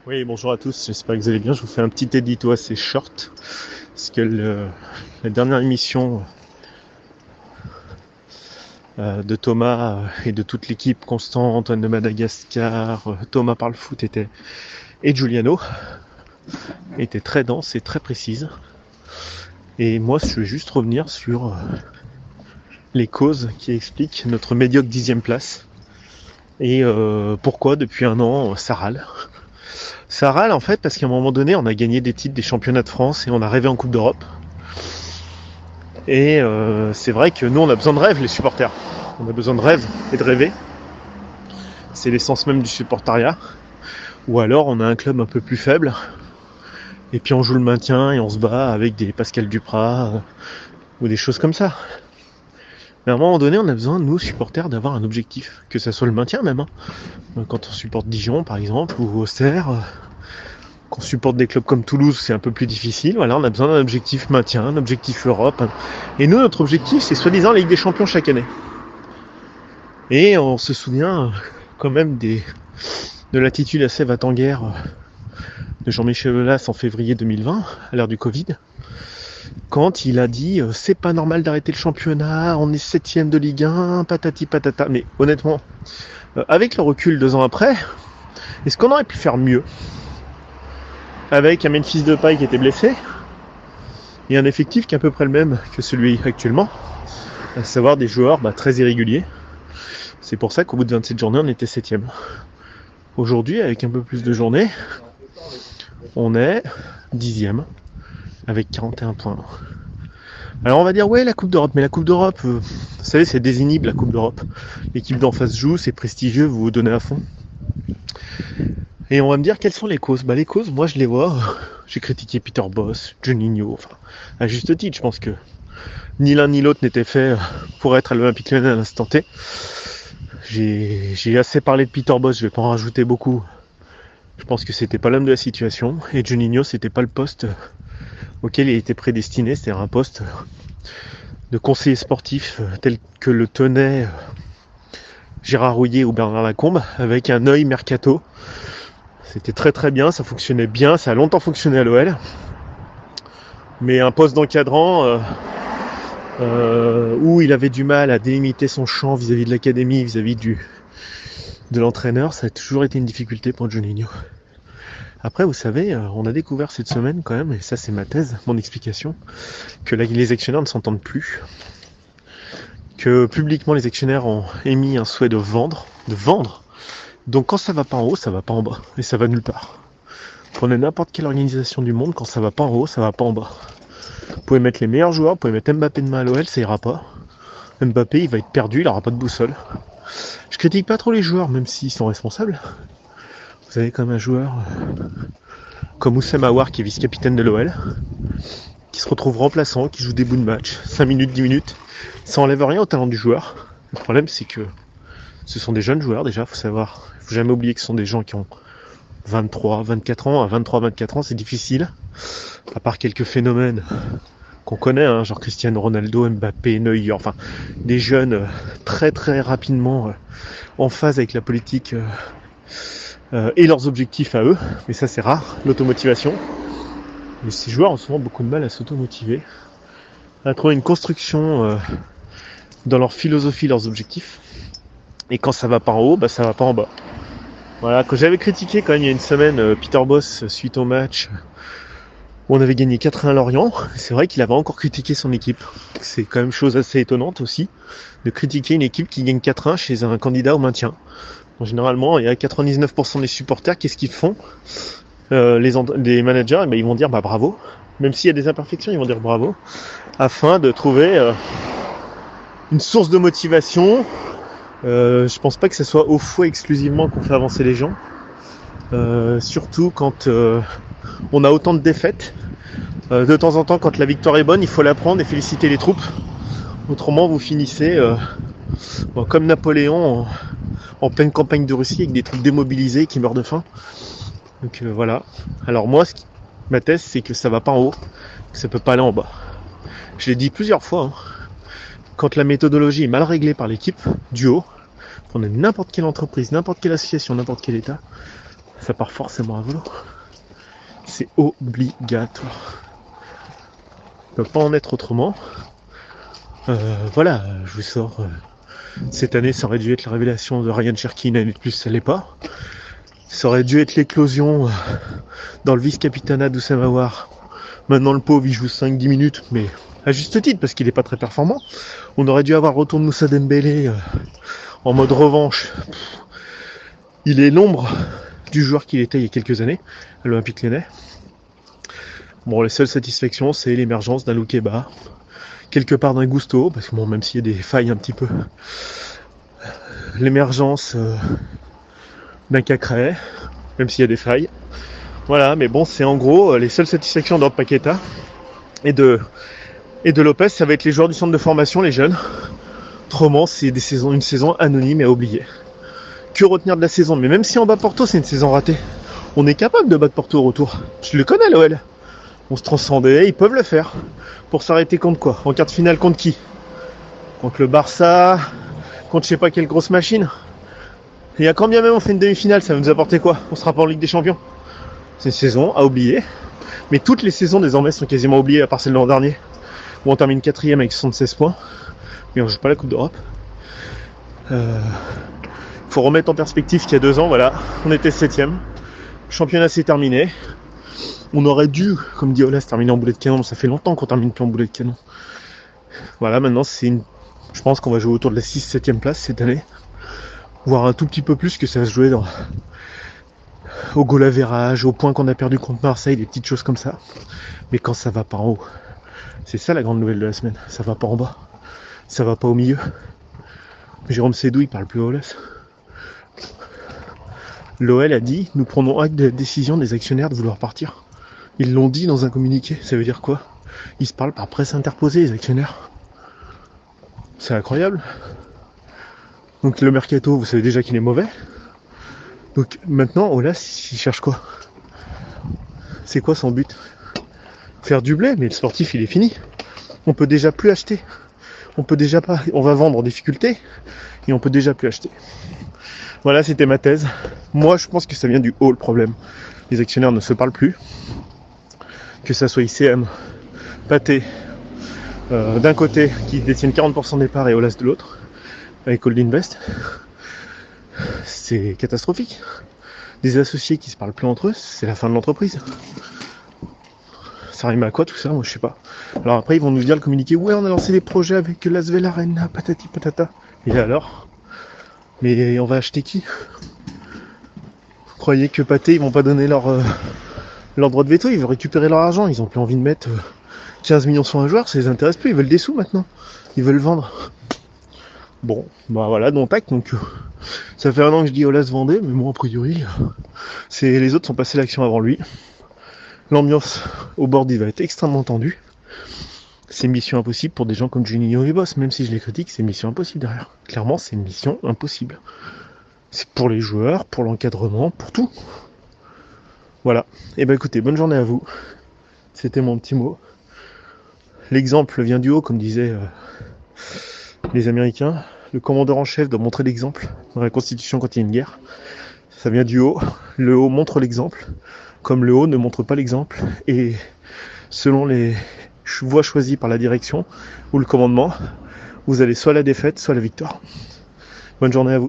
Oui, bonjour à tous, j'espère que vous allez bien. Je vous fais un petit édito assez short, parce que la dernière émission de Thomas et de toute l'équipe, Constant, Antoine de Madagascar, Thomas parle foot et Giuliano, était très dense et très précise. Et moi, je vais juste revenir sur les causes qui expliquent notre médiocre 10e place. Et pourquoi depuis un an, ça râle. Ça râle en fait parce qu'à un moment donné, on a gagné des titres des championnats de France et on a rêvé en Coupe d'Europe. Et c'est vrai que nous, on a besoin de rêve, les supporters. On a besoin de rêve et de rêver. C'est l'essence même du supportariat. Ou alors, on a un club un peu plus faible. Et puis, on joue le maintien et on se bat avec des Pascal Duprat ou des choses comme ça. Mais à un moment donné, on a besoin, nous, supporters, d'avoir un objectif. Que ça soit le maintien même. Quand on supporte Dijon, par exemple, ou Auxerre, qu'on supporte des clubs comme Toulouse, c'est un peu plus difficile. Voilà, on a besoin d'un objectif maintien, un objectif Europe. Et nous, notre objectif, c'est soi-disant la Ligue des Champions chaque année. Et on se souvient quand même de l'attitude assez va-t-en-guerre de Jean-Michel Aulas en février 2020, à l'ère du Covid, quand il a dit c'est pas normal d'arrêter le championnat, on est 7ème de Ligue 1, patati patata. Mais honnêtement, avec le recul 2 ans après, est-ce qu'on aurait pu faire mieux? Avec un Memphis Depay qui était blessé, et un effectif qui est à peu près le même que celui actuellement, à savoir des joueurs très irréguliers. C'est pour ça qu'au bout de 27 journées, on était 7ème. Aujourd'hui, avec un peu plus de journées, on est 10ème, avec 41 points. Alors on va dire, ouais, la Coupe d'Europe, mais la Coupe d'Europe, vous savez, c'est désinhibe la Coupe d'Europe. L'équipe d'en face joue, c'est prestigieux, vous vous donnez à fond. Et on va me dire, quelles sont les causes? Les causes, moi je les vois. J'ai critiqué Peter Bosz, Juninho, enfin, à juste titre, je pense que ni l'un ni l'autre n'était fait pour être à l'Olympique Lyonnais à l'instant T. J'ai assez parlé de Peter Bosz, je vais pas en rajouter beaucoup. Je pense que c'était pas l'homme de la situation. Et Juninho, c'était pas le poste auquel il était prédestiné. C'est-à-dire un poste de conseiller sportif tel que le tenait Gérard Rouillet ou Bernard Lacombe, avec un œil mercato. C'était très très bien, ça fonctionnait bien, ça a longtemps fonctionné à l'OL. Mais un poste d'encadrant où il avait du mal à délimiter son champ vis-à-vis de l'académie, vis-à-vis de l'entraîneur, ça a toujours été une difficulté pour Juninho. Après, vous savez, on a découvert cette semaine quand même, et ça c'est ma thèse, mon explication, que les actionnaires ne s'entendent plus. Que publiquement les actionnaires ont émis un souhait de vendre. Donc quand ça va pas en haut, ça va pas en bas. Et ça va nulle part. Prenez n'importe quelle organisation du monde, quand ça va pas en haut, ça va pas en bas. Vous pouvez mettre les meilleurs joueurs, vous pouvez mettre Mbappé demain à l'OL, ça ira pas. Mbappé, il va être perdu, il aura pas de boussole. Je critique pas trop les joueurs, même s'ils sont responsables. Vous avez comme un joueur comme Oussem Aouar, qui est vice-capitaine de l'OL, qui se retrouve remplaçant, qui joue des bouts de match, 5 minutes, 10 minutes. Ça enlève rien au talent du joueur. Le problème, c'est que ce sont des jeunes joueurs déjà, faut savoir. Il faut jamais oublier que ce sont des gens qui ont 23, 24 ans. À 23, 24 ans, c'est difficile. À part quelques phénomènes qu'on connaît, genre Cristiano Ronaldo, Mbappé, Neuer, enfin des jeunes très très rapidement en phase avec la politique et leurs objectifs à eux. Mais ça, c'est rare, l'automotivation. Mais ces joueurs ont souvent beaucoup de mal à s'automotiver, à trouver une construction dans leur philosophie, leurs objectifs. Et quand ça va pas en haut, ça va pas en bas. Voilà, quand j'avais critiqué quand même il y a une semaine Peter Bosz suite au match où on avait gagné 4-1 à Lorient, c'est vrai qu'il avait encore critiqué son équipe. C'est quand même chose assez étonnante aussi, de critiquer une équipe qui gagne 4-1 chez un candidat au maintien. Donc, généralement, il y a 99% des supporters, qu'est-ce qu'ils font les managers, ils vont dire bravo. Même s'il y a des imperfections, ils vont dire bravo, afin de trouver une source de motivation. Je pense pas que ce soit au fouet exclusivement qu'on fait avancer les gens. Surtout quand on a autant de défaites. De temps en temps, quand la victoire est bonne, il faut la prendre et féliciter les troupes. Autrement, vous finissez comme Napoléon en pleine campagne de Russie avec des troupes démobilisées qui meurent de faim. Donc voilà. Alors moi, ma thèse, c'est que ça va pas en haut, que ça peut pas aller en bas. Je l'ai dit plusieurs fois. Quand la méthodologie est mal réglée par l'équipe, du haut, prenez n'importe quelle entreprise, n'importe quelle association, n'importe quel état, ça part forcément à vélo. C'est obligatoire. Il ne peut pas en être autrement. Voilà, je vous sors. Cette année, ça aurait dû être la révélation de Ryan Cherki, une année de plus, ça l'est pas. Ça aurait dû être l'éclosion dans le vice-capitanat d'Oussama Aouar. Maintenant, le pauvre, il joue 5-10 minutes, mais à juste titre, parce qu'il n'est pas très performant. On aurait dû avoir le retour de Moussa Dembélé en mode revanche. Il est l'ombre du joueur qu'il était il y a quelques années, à l'Olympique Lyonnais. Bon, les seules satisfactions, c'est l'émergence d'un Loukeba, quelque part d'un Gusto, parce que bon, même s'il y a des failles un petit peu, l'émergence d'un Cacré, même s'il y a des failles. Voilà, mais bon, c'est en gros les seules satisfactions d'Ordre Paqueta et de Lopez, ça va être les joueurs du centre de formation, les jeunes. Autrement, c'est une saison anonyme et à oublier. Que retenir de la saison? Mais même si on bat Porto, c'est une saison ratée. On est capable de battre Porto au retour. Je le connais, l'OL. On se transcendait, ils peuvent le faire. Pour s'arrêter contre quoi? En quart de finale contre qui? Contre le Barça, contre je sais pas quelle grosse machine. Et à quand bien même on fait une demi-finale, ça va nous apporter quoi? On sera pas en Ligue des Champions. C'est une saison à oublier. Mais toutes les saisons désormais sont quasiment oubliées, à part celle de l'an dernier, où on termine 4ème avec 76 points. Mais on joue pas la Coupe d'Europe. Faut remettre en perspective qu'il y a 2 ans, voilà, on était 7ème. Le championnat s'est terminé. On aurait dû, comme dit Olas, terminer en boulet de canon. Ça fait longtemps qu'on termine plus en boulet de canon. Voilà, maintenant je pense qu'on va jouer autour de la 6-7ème place cette année. Voire un tout petit peu plus, que ça va se jouer au goal average, au point qu'on a perdu contre Marseille, des petites choses comme ça. Mais quand ça va pas en haut, c'est ça la grande nouvelle de la semaine. Ça va pas en bas, ça va pas au milieu. Jérôme Sédou, il parle plus à Olas. L'OL a dit, nous prenons acte de la décision des actionnaires de vouloir partir. Ils l'ont dit dans un communiqué. Ça veut dire quoi? Ils se parlent par presse interposée, les actionnaires. C'est incroyable. Donc le mercato, vous savez déjà qu'il est mauvais. Donc maintenant, Olas, il cherche quoi? C'est quoi son but? Faire du blé, mais le sportif, il est fini. On peut déjà plus acheter. On peut déjà pas. On va vendre en difficulté et on peut déjà plus acheter. Voilà, c'était ma thèse. Moi, je pense que ça vient du haut, le problème. Les actionnaires ne se parlent plus. Que ça soit ICM, Pathé, d'un côté, qui détiennent 40% des parts, et Olas de l'autre, avec Old Invest. C'est catastrophique. Des associés qui se parlent plus entre eux, c'est la fin de l'entreprise. Ça rime à quoi tout ça? Moi, je sais pas. Alors après, ils vont nous dire le communiqué. Ouais, on a lancé des projets avec l'Asvel Arena, patati patata. Et alors? Mais on va acheter qui? Vous croyez que Pathé, ils vont pas donner leur droit de veto? Ils veulent récupérer leur argent. Ils ont plus envie de mettre 15 millions sur un joueur. Ça les intéresse plus. Ils veulent des sous maintenant. Ils veulent vendre. Bon, bah voilà, donc tac. Donc ça fait 1 an que je dis Olas vendait, mais moi a priori, les autres sont passés l'action avant lui. L'ambiance au board va être extrêmement tendue. C'est mission impossible pour des gens comme Juninho et Boss, même si je les critique, c'est mission impossible derrière. Clairement, c'est une mission impossible. C'est pour les joueurs, pour l'encadrement, pour tout. Voilà. Et ben écoutez, bonne journée à vous. C'était mon petit mot. L'exemple vient du haut, comme disaient les Américains. Le commandeur en chef doit montrer l'exemple dans la Constitution quand il y a une guerre. Ça vient du haut. Le haut montre l'exemple, comme le haut ne montre pas l'exemple. Et selon les voies choisies par la direction ou le commandement, vous allez soit la défaite, soit la victoire. Bonne journée à vous.